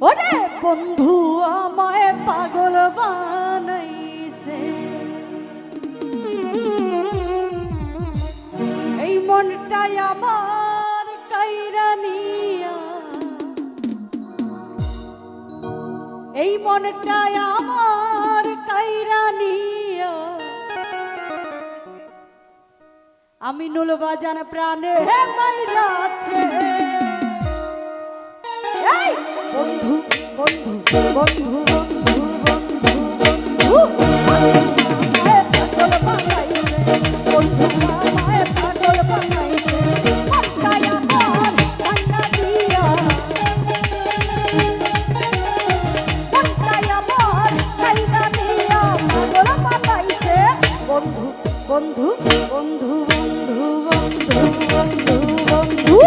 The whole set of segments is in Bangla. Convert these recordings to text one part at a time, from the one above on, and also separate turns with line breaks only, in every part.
ওরে বন্ধু আমায় পাগল বানাইছে, এই মনটাই আমার কাইরা নিয়া, এই মনটাই আমার কাইরা নিয়া, আমি নুল বাজান প্রাণে মাইরাছে। বন্ধু বন্ধু বন্ধু বন্ধু বন্ধু বন্ধু পাগল বানাইছে, বন্ধু আমায় পাগল বানাইছে, মনটাই আমার কান্না দিয়া, মনটাই আমার কান্না দিয়া পাগল বানাইছে। বন্ধু বন্ধু বন্ধু বন্ধু বন্ধু বন্ধু বন্ধু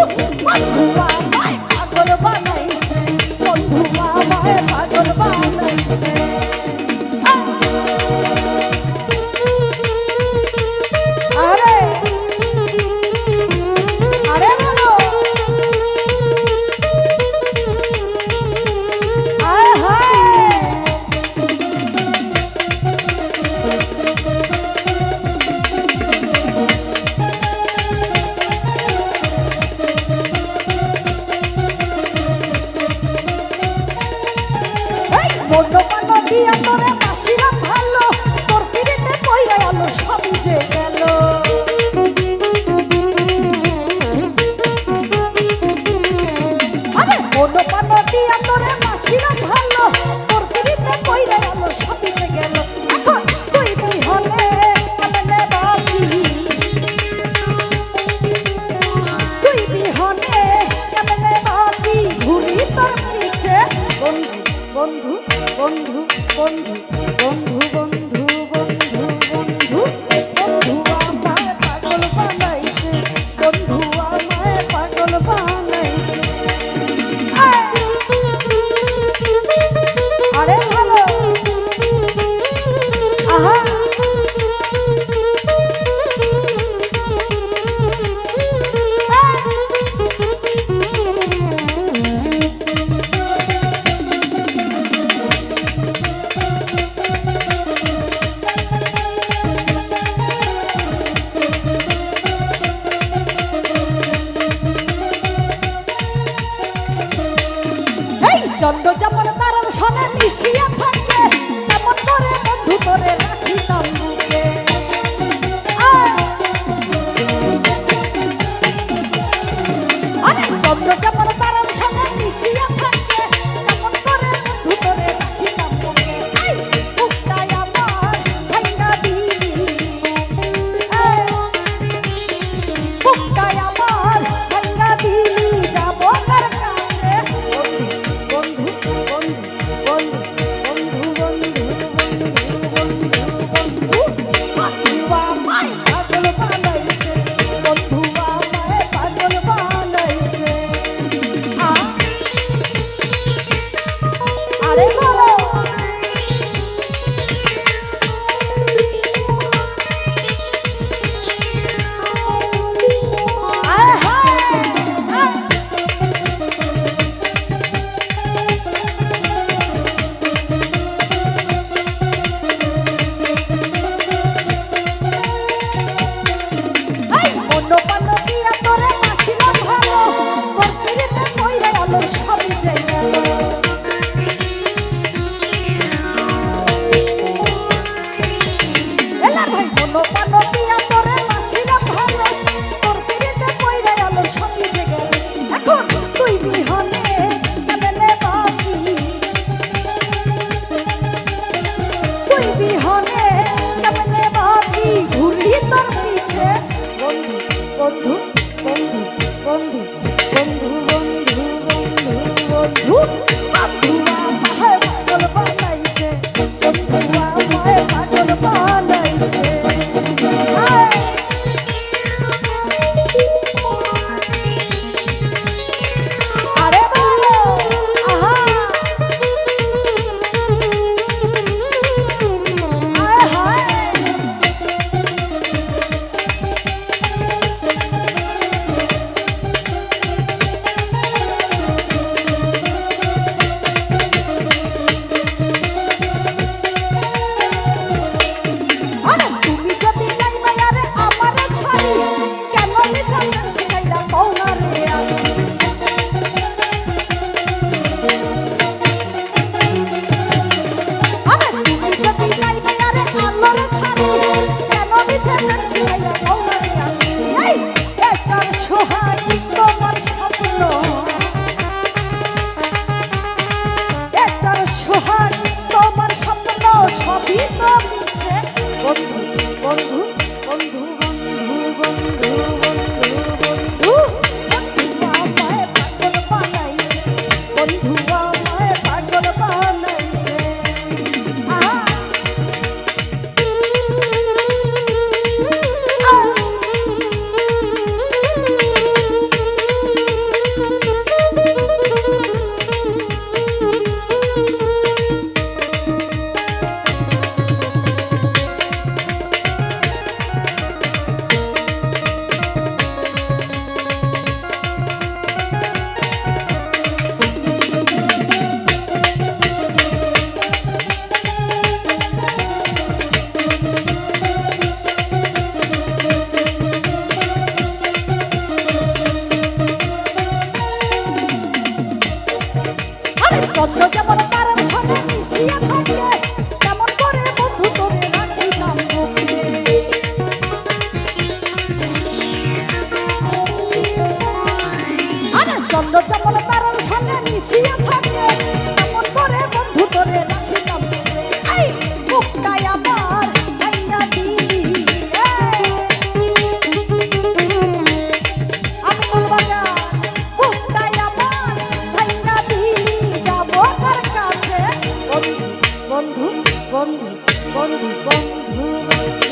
বন্ধু আমায় পাগল বানাইছে, বন্ধু আমায় পাগল বানাইছে। আরে আরে বলো আয় হায় দিয়া তোরে বাসিলাম ভালো, তোর পিড়িতে কইরা আলো সবই যে গেল। আরে মনো পান দিয়া তোরে বাসিলাম ভালো, তোর পিড়িতে কইরা আলো সবই যে গেল। এখন তুই বিহনে কেমনে বাঁচি, তুই বিহনে কেমনে বাঁচি, ঘুরি তোর পিছে। বন্ধু বন্ধু বন্ধু বন্ধু বন্ধু বন্ধু বন্ধু বন্ধু বন্ধু আমায় পাগল বানাইছে, বন্ধু আমায় পাগল বানাইছে। আরে ভালো আহা চন্দ্র যেমন তারার সনে মিশিয়া থাকে, তেমন করে বন্ধু তোরে রাখিতাম বুকে। আরে চন্দ্র যেমন তারার সনে মিশিয়া থাকে, তেমন করে বন্ধু তোরে রাখিতাম বুকে। বুকটাই আমার ভাঙা দিলি, বুকটাই আমার ভাঙা দিলি, যাবো কার কাছে। বন্ধু বন্ধু বন্ধু বন্ধু বন্ধু বন্ধু বন্ধু বন্ধু আমায় পাগল বানাইছে, বন্ধু আমায় পাগল বানাইছে। আরে বলো আয় হায় মনো পান দিয়া তোরে বাসিলাম ভালো, তোর পিড়িতে কইরা আলো সবই যে গেল। এলা ভাই মনো পান দিয়া তোরে বাসিলাম ভালো, তোর পিড়িতে কইরা আলো সবই যে গেল। এখন তুই বিহনে কেমনে বাঁচি, তুই বিহনে কেমনে বাঁচি, ঘুরি তোর পিছে। বন্ধু বন্ধু বন্ধু বন্ধু বন্ধু বন্ধু বন্ধু বন্ধু আমায় পাগল বানাইছে, বন্ধু আমায় পাগল বানাইছে। আরে বলো আহা আয় হায় চন্দ্র যেমন তারার সঙ্গে মিশিয়া থাকে তেমন করে বন্ধু তোরে রাখিলাম বুকে। আরে চন্দ্র যেমন তারার সঙ্গে মিশিয়া থাকে তেমন করে বন্ধু তোরে রাখিলাম বুকে। এই বুকটাই আমার ভাইঙা দিলি রে। আমি বলবাজার বুকটাই আমার ভাইঙা দিলি, যাবো তার কাছে বন্ধু বন্ধু বন্ধু বন্ধু বন্ধু।